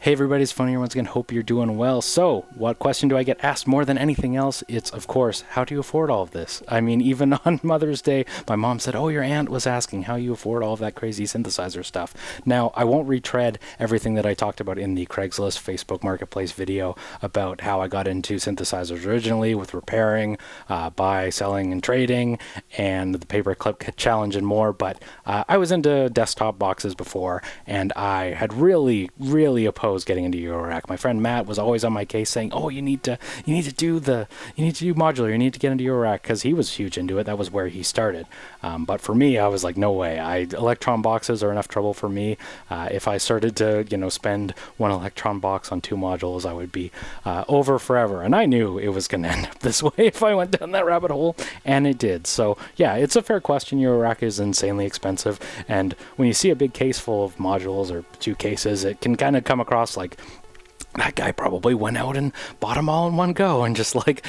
Hey everybody, it's Funny here once again. Hope you're doing well. So, what question do I get asked more than anything else? It's, of course, how do you afford all of this? I mean, even on Mother's Day, my mom said, oh, your aunt was asking how you afford all of that crazy synthesizer stuff. Now, I won't retread everything that I talked about in the Craigslist Facebook Marketplace video about how I got into synthesizers originally with repairing, buy, selling, and trading, and the paperclip challenge and more, but I was into desktop boxes before, and I had really opposed getting into Eurorack. My friend Matt was always on my case saying, oh, you need to do modular, you need to get into Eurorack, because he was huge into it. That was where he started. But for me, I was like, no way. Electron boxes are enough trouble for me. If I started to spend one electron box on two modules, I would be over forever. And I knew it was going to end up this way if I went down that rabbit hole, and it did. So yeah, it's a fair question. Eurorack is insanely expensive, and when you see a big case full of modules or two cases, it can kind of come across like that guy probably went out and bought them all in one go and just like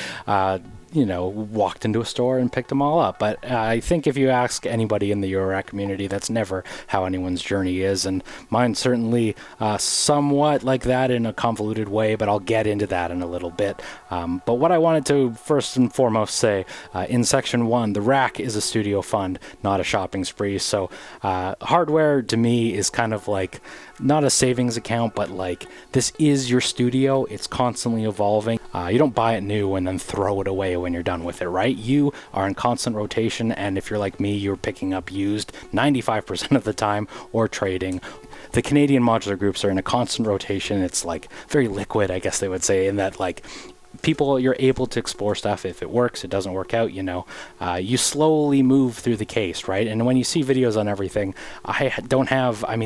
walked into a store and picked them all up. But I think if you ask anybody in the Eurorack community, that's never how anyone's journey is, and mine's certainly somewhat like that in a convoluted way, but I'll get into that in a little bit. But what I wanted to first and foremost say, in section 1, the rack is a studio fund, not a shopping spree. So hardware to me is kind of like not a savings account, but like this is your studio. It's constantly evolving. You don't buy it new and then throw it away when you're done with it, right? You are in constant rotation, and if you're like me, you're picking up used 95% of the time or trading. The Canadian modular groups are in a constant rotation. It's like very liquid, I guess they would say, in that like you're able to explore stuff. If it works, it doesn't work out, you slowly move through the case, right? And when you see videos on everything,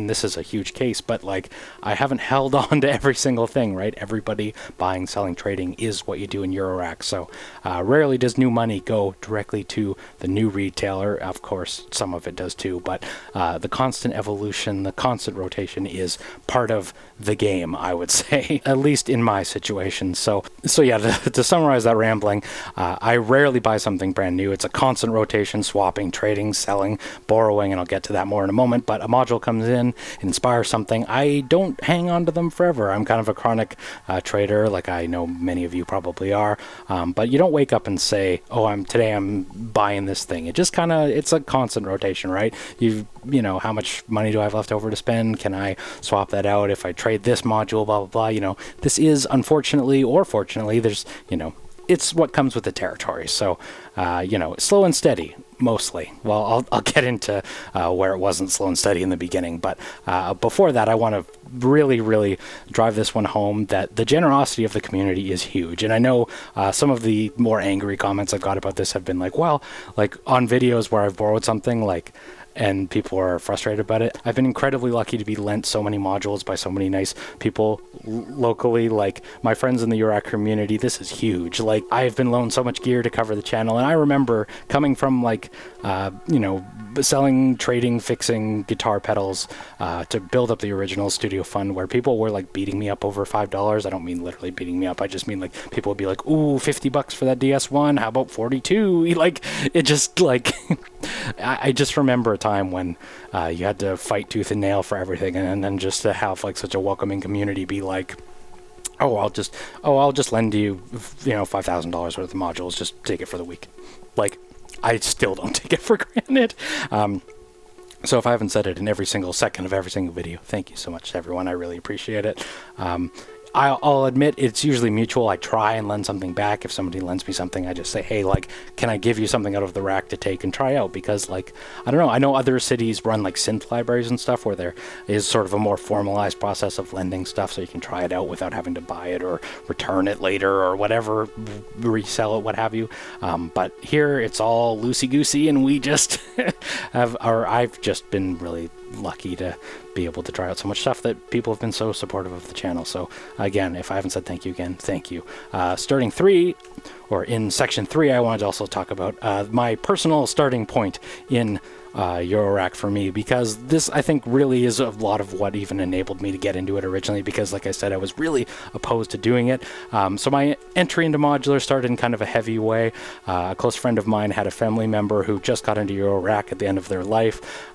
this is a huge case, but like I haven't held on to every single thing, right? Everybody buying, selling, trading is what you do in Eurorack. So rarely does new money go directly to the new retailer. Of course, some of it does too, but the constant evolution, the constant rotation is part of the game, I would say, at least in my situation. So yeah, to summarize that rambling, I rarely buy something brand new. It's a constant rotation, swapping, trading, selling, borrowing, and I'll get to that more in a moment. But a module comes in, inspires something. I don't hang on to them forever. I'm kind of a chronic trader, like I know many of you probably are. But you don't wake up and say, oh, today I'm buying this thing. It just it's a constant rotation, right? How much money do I have left over to spend? Can I swap that out if I trade this module, blah, blah, blah. This is, unfortunately or fortunately, there's, it's what comes with the territory. So, slow and steady, mostly. Well, I'll get into where it wasn't slow and steady in the beginning. But before that, I want to really drive this one home, that the generosity of the community is huge. And I know some of the more angry comments I've got about this have been like, well, like on videos where I've borrowed something, like, and people are frustrated about it. I've been incredibly lucky to be lent so many modules by so many nice people locally, like my friends in the Eurorack community. This is huge. Like, I've been loaned so much gear to cover the channel, and I remember coming from like, selling, trading, fixing guitar pedals to build up the original studio fund, where people were like beating me up over $5. I don't mean literally beating me up. I just mean like people would be like, ooh, $50 for that DS1. How about 42? Like, it just like, I just remember a time when you had to fight tooth and nail for everything, and then just to have like such a welcoming community be like, I'll just lend you, $5,000 worth of modules. Just take it for the week. Like, I still don't take it for granted. So if I haven't said it in every single second of every single video, thank you so much to everyone. I really appreciate it. I'll admit it's usually mutual. I try and lend something back. If somebody lends me something, I just say, hey, like, can I give you something out of the rack to take and try out? Because, like, I don't know. I know other cities run, like, synth libraries and stuff where there is sort of a more formalized process of lending stuff so you can try it out without having to buy it or return it later or whatever, resell it, what have you. But here it's all loosey-goosey, and we just I've just been really lucky to be able to try out so much stuff that people have been so supportive of the channel. So again, if I haven't said thank you again, thank you. Starting 3, or in section 3, I wanted to also talk about my personal starting point in Eurorack for me, because this, I think, really is a lot of what even enabled me to get into it originally, because like I said, I was really opposed to doing it. So my entry into modular started in kind of a heavy way. A close friend of mine had a family member who just got into Eurorack at the end of their life.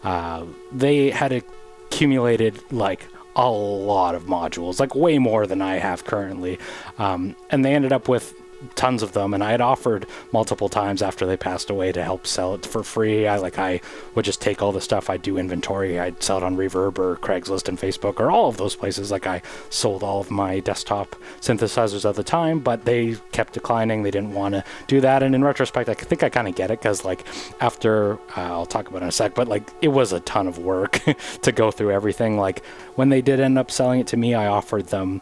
They had accumulated like a lot of modules, like way more than I have currently. And they ended up with tons of them, and I had offered multiple times after they passed away to help sell it for free. I would just take all the stuff, I'd do inventory, I'd sell it on Reverb or Craigslist and Facebook or all of those places. Like, I sold all of my desktop synthesizers at the time, but they kept declining. They didn't want to do that. And in retrospect, I think I kind of get it, because like after I'll talk about it in a sec, but like it was a ton of work to go through everything. Like when they did end up selling it to me, I offered them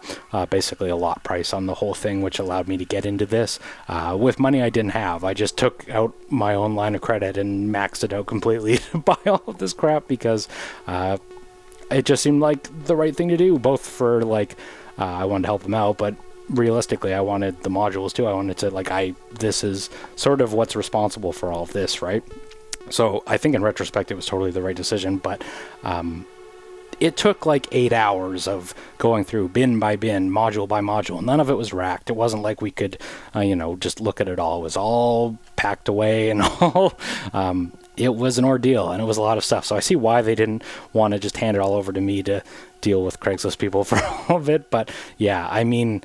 basically a lot price on the whole thing, which allowed me to get into this with money I didn't have. I just took out my own line of credit and maxed it out completely to buy all of this crap, because it just seemed like the right thing to do, both for like I wanted to help them out, but realistically I wanted the modules too. I wanted to this is sort of what's responsible for all of this, right? So I think in retrospect it was totally the right decision, but it took like 8 hours of going through bin by bin, module by module. None of it was racked. It wasn't like we could, just look at it all. It was all packed away and all. It was an ordeal, and it was a lot of stuff. So I see why they didn't want to just hand it all over to me to deal with Craigslist people for all of it. But yeah, I mean,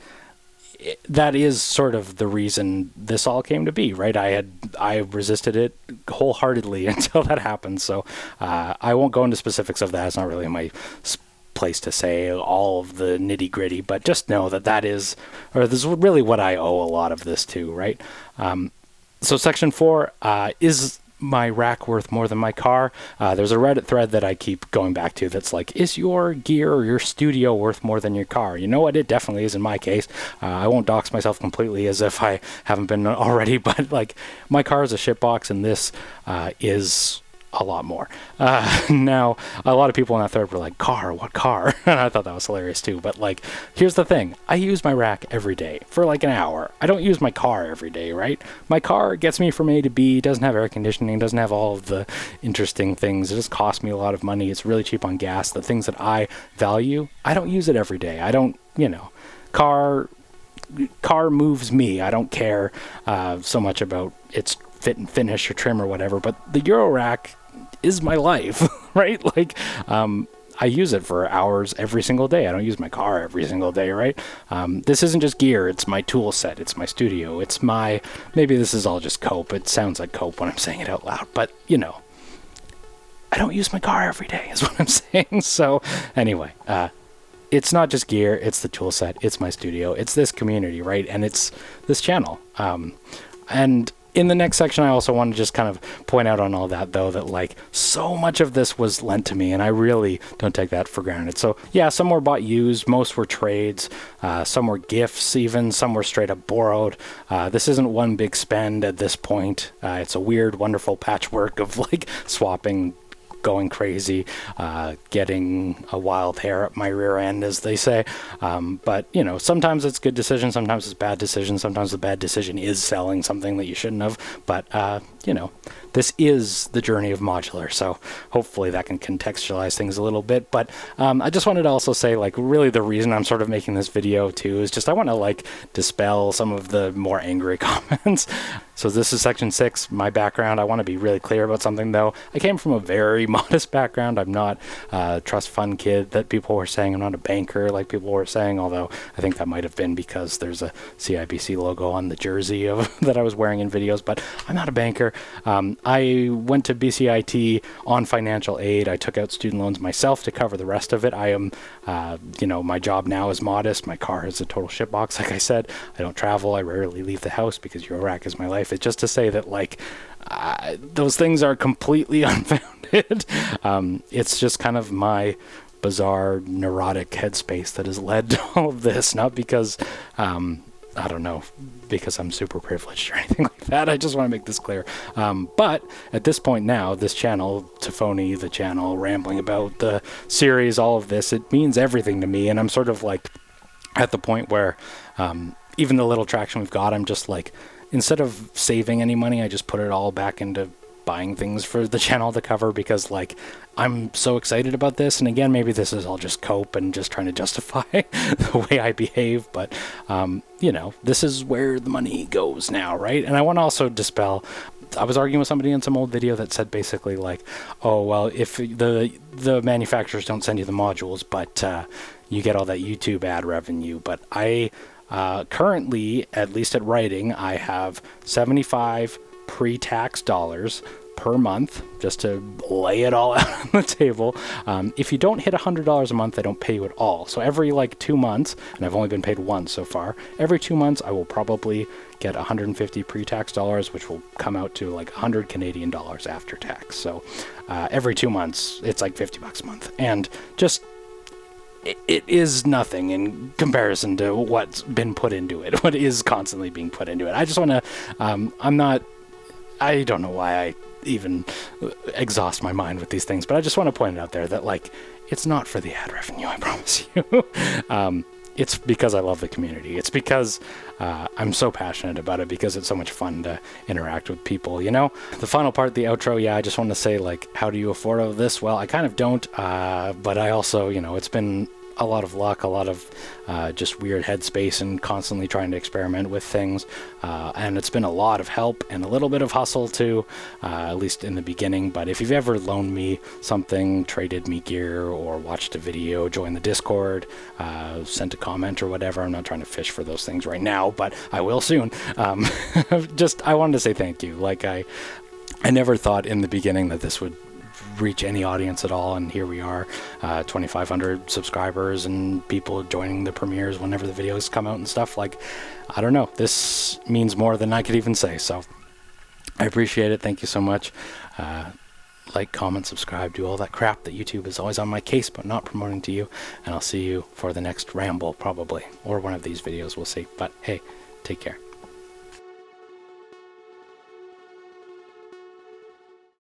that is sort of the reason this all came to be, right? I resisted it wholeheartedly until that happened. So I won't go into specifics of that. It's not really my place to say all of the nitty gritty, but just know that this is really what I owe a lot of this to, right? So section 4 is my rack worth more than my car? There's a Reddit thread that I keep going back to that's like, is your gear or your studio worth more than your car? You know what? It definitely is in my case. I won't dox myself completely as if I haven't been already, but like my car is a shitbox, and this is a lot more. Now, a lot of people in that thread were like, car? What car? And I thought that was hilarious too. But like, here's the thing. I use my rack every day for like an hour. I don't use my car every day, right? My car gets me from A to B, doesn't have air conditioning, doesn't have all of the interesting things. It just costs me a lot of money. It's really cheap on gas. The things that I value, I don't use it every day. I don't, car moves me. I don't care so much about its fit and finish or trim or whatever, but the Eurorack is my life, right? Like, I use it for hours every single day. I don't use my car every single day, right? This isn't just gear. It's my tool set. It's my studio. It's maybe this is all just cope. It sounds like cope when I'm saying it out loud, but I don't use my car every day is what I'm saying. So anyway, it's not just gear. It's the tool set. It's my studio. It's this community, right? And it's this channel. And in the next section, I also want to just kind of point out on all that, though, that like so much of this was lent to me, and I really don't take that for granted. So yeah, some were bought used, most were trades, some were gifts, even some were straight up borrowed. This isn't one big spend at this point. It's a weird, wonderful patchwork of like swapping, going crazy, getting a wild hair up my rear end, as they say. But sometimes it's good decision, sometimes it's bad decision, sometimes the bad decision is selling something that you shouldn't have. But this is the journey of modular, so hopefully that can contextualize things a little bit. But I just wanted to also say, like, really the reason I'm sort of making this video too is just I want to like dispel some of the more angry comments. So this is section 6, my background. I want to be really clear about something, though. I came from a very modest background. I'm not a trust fund kid that people were saying. I'm not a banker like people were saying, although I think that might have been because there's a CIBC logo on the jersey that I was wearing in videos, but I'm not a banker. I went to BCIT on financial aid. I took out student loans myself to cover the rest of it. I am, my job now is modest. My car is a total shitbox, like I said. I don't travel. I rarely leave the house because Eurorack is my life. It's just to say that, like, those things are completely unfounded. It's just kind of my bizarre, neurotic headspace that has led to all of this, not because, I don't know, because I'm super privileged or anything like that. I just want to make this clear. But at this point now, this channel, Tafony, the channel, rambling about the series, all of this, it means everything to me. And I'm sort of like at the point where even the little traction we've got, I'm just like, instead of saving any money, I just put it all back into buying things for the channel to cover, because like I'm so excited about this. And again, maybe this is all just cope and just trying to justify the way I behave, but this is where the money goes now, right? And I want to also dispel I was arguing with somebody in some old video that said basically like, oh, well, if the manufacturers don't send you the modules, but you get all that YouTube ad revenue. But I currently, at least at writing, I have 75 pre-tax dollars per month, just to lay it all out on the table. If you don't hit $100 a month, they don't pay you at all. So every like 2 months, and I've only been paid once so far, every 2 months I will probably get 150 pre-tax dollars, which will come out to like 100 Canadian dollars after tax. So every 2 months, it's like $50 a month. And just, it is nothing in comparison to what's been put into it, what is constantly being put into it. I just want to, I don't know why I even exhaust my mind with these things, but I just want to point it out there that like, it's not for the ad revenue, I promise you. It's because I love the community. It's because I'm so passionate about it, because it's so much fun to interact with people, you know? The final part, the outro, yeah, I just want to say, like, how do you afford all of this? Well, I kind of don't, but I also, you know, it's been a lot of luck, a lot of just weird headspace and constantly trying to experiment with things. And it's been a lot of help and a little bit of hustle too, at least in the beginning. But if you've ever loaned me something, traded me gear, or watched a video, joined the Discord, sent a comment or whatever, I'm not trying to fish for those things right now, but I will soon. Just, I wanted to say thank you. Like, I never thought in the beginning that this would reach any audience at all, and here we are, 2,500 subscribers and people joining the premieres whenever the videos come out and stuff. Like, I don't know, this means more than I could even say, so I appreciate it. Thank you so much. Like, comment, subscribe, do all that crap that YouTube is always on my case but not promoting to you, and I'll see you for the next ramble probably, or one of these videos, we'll see. But hey, take care.